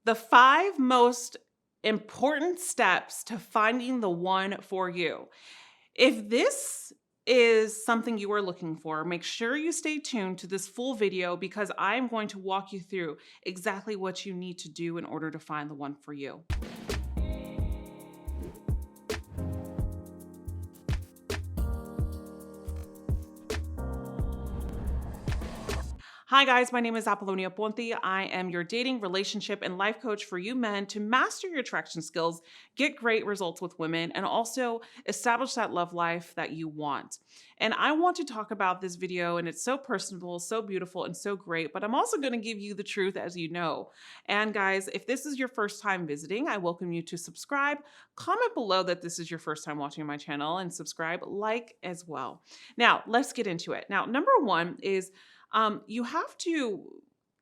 The 5 most important steps to finding the one for you. If this is something you are looking for, make sure you stay tuned to this full video because I'm going to walk you through exactly what you need to do in order to find the one for you. Hi, guys. My name is Apollonia Ponti. I am your dating, relationship, and life coach for you men to master your attraction skills, get great results with women, and also establish that love life that you want. And I want to talk about this video, and it's so personable, so beautiful, and so great. But I'm also going to give you the truth, as you know. And guys, if this is your first time visiting, I welcome you to subscribe. Comment below that this is your first time watching my channel, and subscribe, like as well. Now, let's get into it. Now, number one is you have to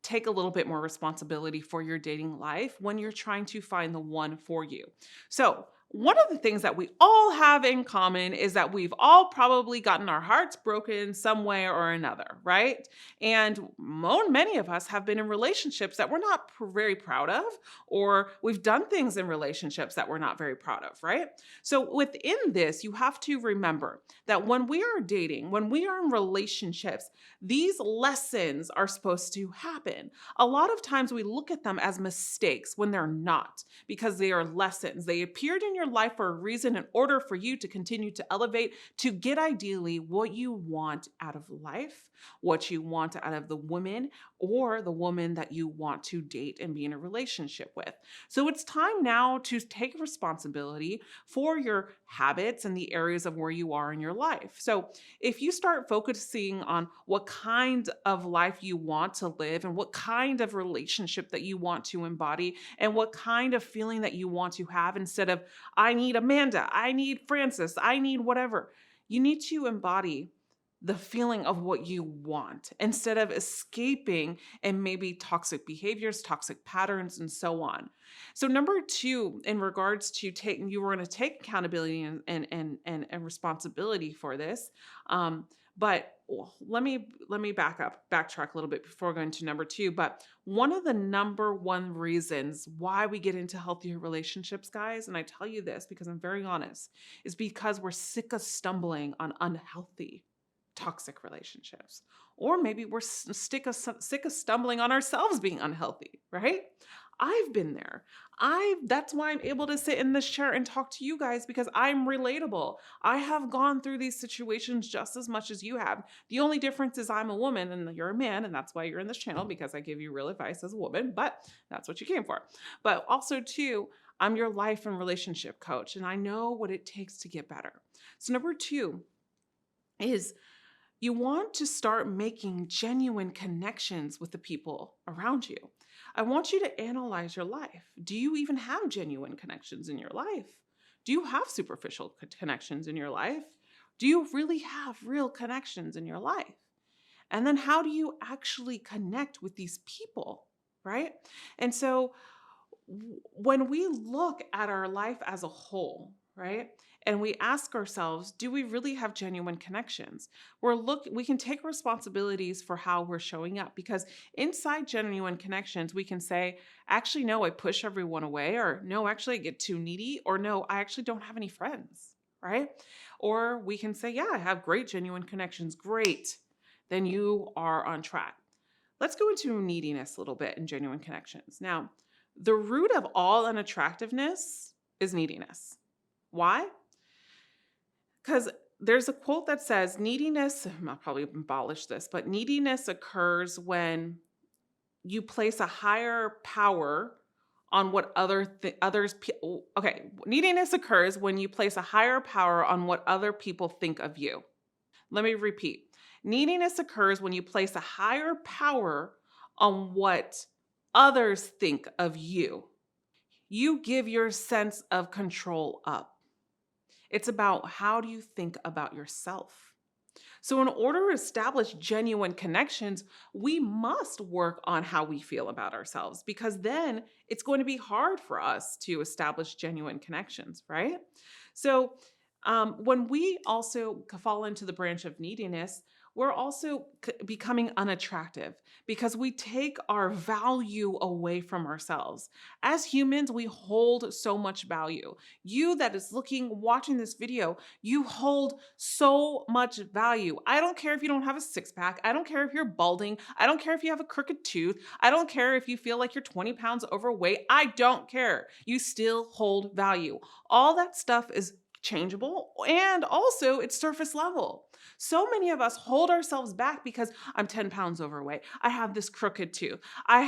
take a little bit more responsibility for your dating life when you're trying to find the one for you. So, one of the things that we all have in common is that we've all probably gotten our hearts broken some way or another, right? And many of us have been in relationships that we're not very proud of, or we've done things in relationships that we're not very proud of, right? So, within this, you have to remember that when we are dating, when we are in relationships, these lessons are supposed to happen. A lot of times we look at them as mistakes when they're not, because they are lessons. They appeared in your life for a reason in order for you to continue to elevate, to get ideally what you want out of life, what you want out of the woman or the woman that you want to date and be in a relationship with. So it's time now to take responsibility for your habits and the areas of where you are in your life. So if you start focusing on what kind of life you want to live and what kind of relationship that you want to embody and what kind of feeling that you want to have, instead of, I need Amanda, I need Francis, I need whatever, you need to embody the feeling of what you want instead of escaping and maybe toxic behaviors, toxic patterns, and so on. So number two, in regards to taking, you were going to take accountability and responsibility for this. But let me backtrack a little bit before going to number two. But one of the number one reasons why we get into healthier relationships, guys, and I tell you this because I'm very honest, is because we're sick of stumbling on unhealthy toxic relationships. Or maybe we're sick of stumbling on ourselves being unhealthy, right? I've been there. That's why I'm able to sit in this chair and talk to you guys, because I'm relatable. I have gone through these situations just as much as you have. The only difference is I'm a woman and you're a man, and that's why you're in this channel, because I give you real advice as a woman, but that's what you came for. But also too, I'm your life and relationship coach, and I know what it takes to get better. So number two is, you want to start making genuine connections with the people around you. I want you to analyze your life. Do you even have genuine connections in your life? Do you have superficial connections in your life? Do you really have real connections in your life? And then how do you actually connect with these people, right? And so when we look at our life as a whole, right? And we ask ourselves, do we really have genuine connections? We can take responsibilities for how we're showing up, because inside genuine connections, we can say, actually, no, I push everyone away, or no, actually, I get too needy, or no, I actually don't have any friends, right? Or we can say, yeah, I have great genuine connections. Great. Then you are on track. Let's go into neediness a little bit in genuine connections. Now, the root of all unattractiveness is neediness. Why? Because there's a quote that says neediness, I'll probably abolish this, but neediness occurs when you place a higher power on what neediness occurs when you place a higher power on what other people think of you. Let me repeat. Neediness occurs when you place a higher power on what others think of you. You give your sense of control up. It's about, how do you think about yourself? So in order to establish genuine connections, we must work on how we feel about ourselves, because then it's going to be hard for us to establish genuine connections, right? So when we also fall into the branch of neediness, we're also becoming unattractive because we take our value away from ourselves. As humans, we hold so much value. You that is watching this video, you hold so much value. I don't care if you don't have a six pack. I don't care if you're balding. I don't care if you have a crooked tooth. I don't care if you feel like you're 20 pounds overweight. I don't care. You still hold value. All that stuff is changeable and also it's surface level. So many of us hold ourselves back because I'm 10 pounds overweight. I have this crooked tooth. I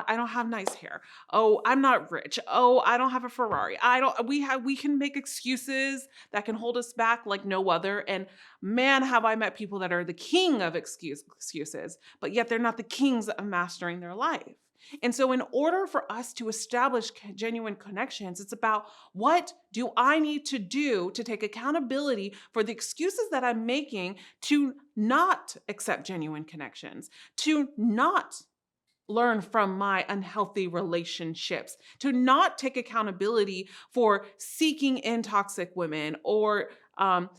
don't have nice hair. Oh, I'm not rich. Oh, I don't have a Ferrari. We can make excuses that can hold us back like no other. And man, have I met people that are the king of excuses, but yet they're not the kings of mastering their life. And so, in order for us to establish genuine connections, it's about what do I need to do to take accountability for the excuses that I'm making to not accept genuine connections, to not learn from my unhealthy relationships, to not take accountability for seeking in toxic women or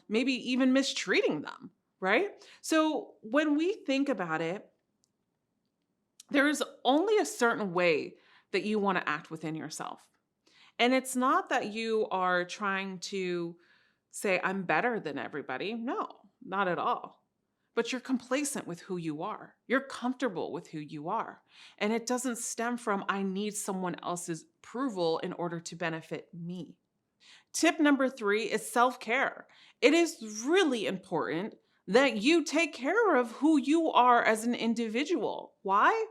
maybe even mistreating them, right? So, when we think about it, there's only a certain way that you want to act within yourself. And it's not that you are trying to say, I'm better than everybody. No, not at all. But you're complacent with who you are. You're comfortable with who you are. And it doesn't stem from, I need someone else's approval in order to benefit me. Tip number 3 is self-care. It is really important that you take care of who you are as an individual. Why?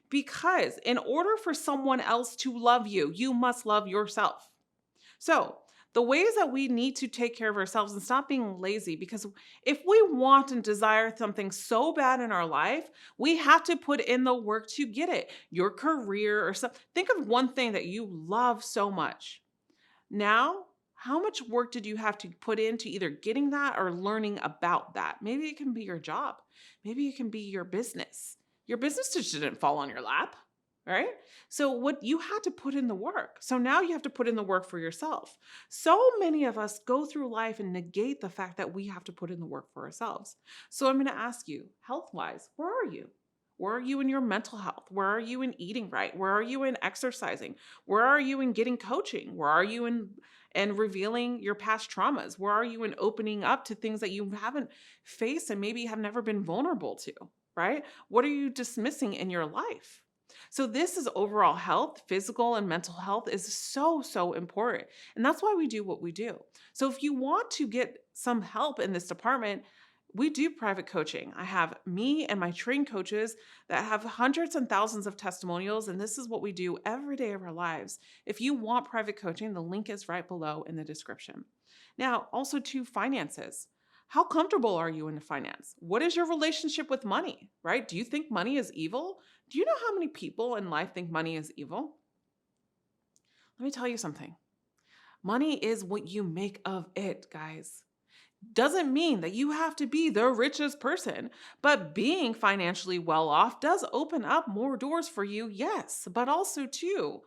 Because in order for someone else to love you, you must love yourself. So, the ways that we need to take care of ourselves and stop being lazy, because if we want and desire something so bad in our life, we have to put in the work to get it. Your career or something. Think of one thing that you love so much. Now, how much work did you have to put into either getting that or learning about that? Maybe it can be your job. Maybe it can be your business. Your business just didn't fall on your lap, right? So what you had to put in the work. So now you have to put in the work for yourself. So many of us go through life and negate the fact that we have to put in the work for ourselves. So I'm going to ask you, health-wise, where are you? Where are you in your mental health? Where are you in eating right? Where are you in exercising? Where are you in getting coaching? Where are you in and revealing your past traumas? Where are you in opening up to things that you haven't faced and maybe have never been vulnerable to, right? What are you dismissing in your life? So this is overall health, physical and mental health is so, so important. And that's why we do what we do. So if you want to get some help in this department, we do private coaching. I have me and my trained coaches that have hundreds and thousands of testimonials, and this is what we do every day of our lives. If you want private coaching, the link is right below in the description. Now, also to finances. How comfortable are you in finance? What is your relationship with money, right? Do you think money is evil? Do you know how many people in life think money is evil? Let me tell you something. Money is what you make of it, guys. Doesn't mean that you have to be the richest person, but being financially well off does open up more doors for you, yes, but also too,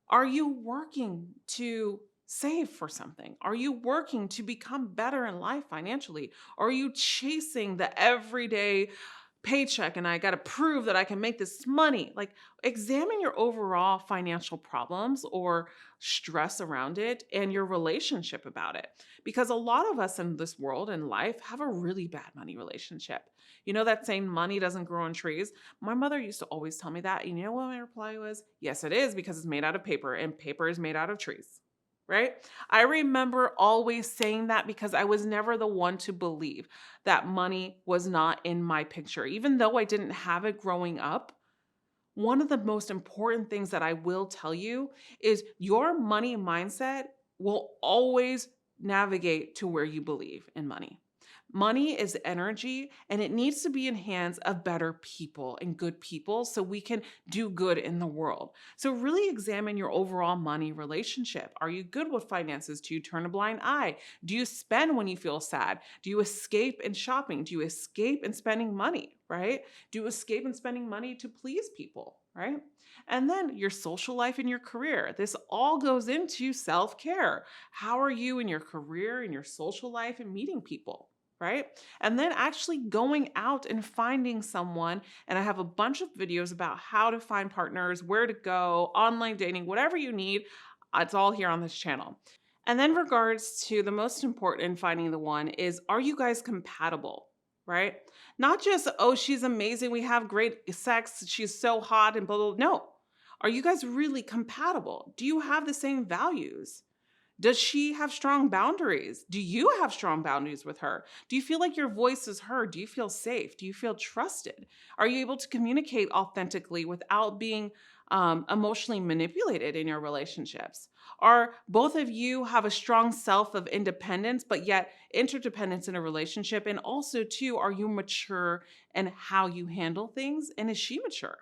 are you working to save for something? Are you working to become better in life financially? Are you chasing the everyday paycheck and I got to prove that I can make this money? Like, examine your overall financial problems or stress around it and your relationship about it. Because a lot of us in this world and life have a really bad money relationship. You know that saying money doesn't grow on trees? My mother used to always tell me that. And you know what my reply was? Yes, it is, because it's made out of paper and paper is made out of trees. Right? I remember always saying that because I was never the one to believe that money was not in my picture. Even though I didn't have it growing up, one of the most important things that I will tell you is your money mindset will always navigate to where you believe in money. Money is energy and it needs to be in hands of better people and good people so we can do good in the world. So really examine your overall money relationship. Are you good with finances? Do you turn a blind eye? Do you spend when you feel sad? Do you escape in shopping? Do you escape in spending money, right? Do you escape in spending money to please people, right? And then your social life and your career. This all goes into self-care. How are you in your career, in your social life, and meeting people? right? And then actually going out and finding someone. And I have a bunch of videos about how to find partners, where to go, online dating, whatever you need. It's all here on this channel. And then regards to the most important in finding the one is, are you guys compatible? Right? Not just, oh, she's amazing. We have great sex. She's so hot and blah, blah, blah. No. Are you guys really compatible? Do you have the same values? Does she have strong boundaries? Do you have strong boundaries with her? Do you feel like your voice is heard? Do you feel safe? Do you feel trusted? Are you able to communicate authentically without being emotionally manipulated in your relationships? Are both of you have a strong self of independence, but yet interdependence in a relationship? And also, too, are you mature in how you handle things? And is she mature?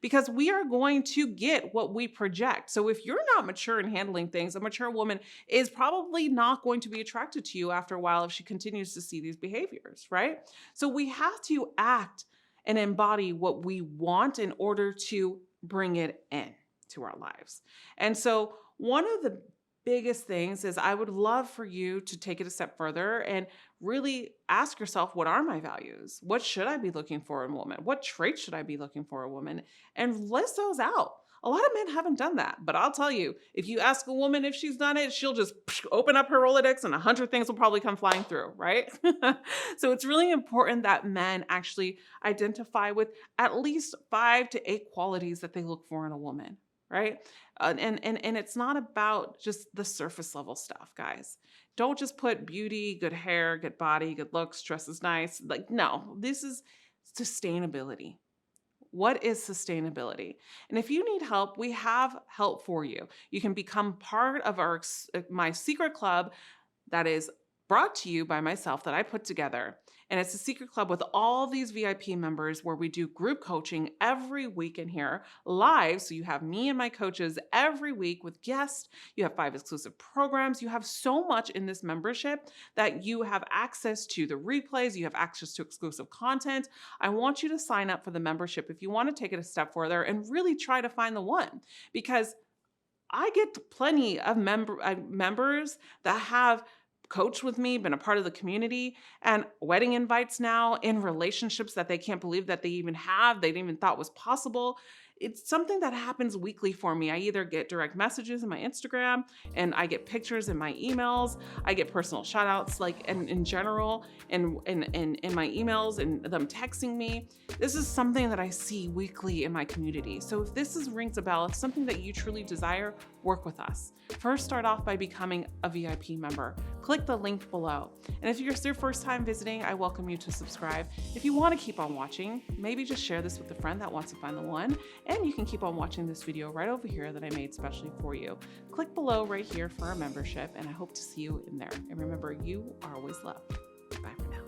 Because we are going to get what we project. So if you're not mature in handling things, a mature woman is probably not going to be attracted to you after a while if she continues to see these behaviors, right? So we have to act and embody what we want in order to bring it in to our lives. And so one of the biggest things is I would love for you to take it a step further and really ask yourself, what are my values? What should I be looking for in a woman? What traits should I be looking for in a woman? And list those out. A lot of men haven't done that, but I'll tell you, if you ask a woman if she's done it, she'll just open up her Rolodex and 100 things will probably come flying through, right? So it's really important that men actually identify with at least 5 to 8 qualities that they look for in a woman, right? And it's not about just the surface level stuff, guys. Don't just put beauty, good hair, good body, good looks, dress is nice. Like, no, this is sustainability. What is sustainability? And if you need help, we have help for you. You can become part of my secret club that is brought to you by myself that I put together. And it's a secret club with all these VIP members where we do group coaching every week in here live. So you have me and my coaches every week with guests. You have 5 exclusive programs. You have so much in this membership that you have access to the replays. You have access to exclusive content. I want you to sign up for the membership if you want to take it a step further and really try to find the one, because I get plenty of members that have coached with me, been a part of the community, and wedding invites now in relationships that they can't believe that they even have, they didn't even thought was possible. It's something that happens weekly for me. I either get direct messages in my Instagram and I get pictures in my emails. I get personal shout outs like in general in my emails and them texting me. This is something that I see weekly in my community. So if this rings a bell, if something that you truly desire, work with us. First, start off by becoming a VIP member. Click the link below. And if you're your first time visiting, I welcome you to subscribe. If you want to keep on watching, maybe just share this with a friend that wants to find the one. And you can keep on watching this video right over here that I made specially for you. Click below right here for a membership, and I hope to see you in there. And remember, you are always loved.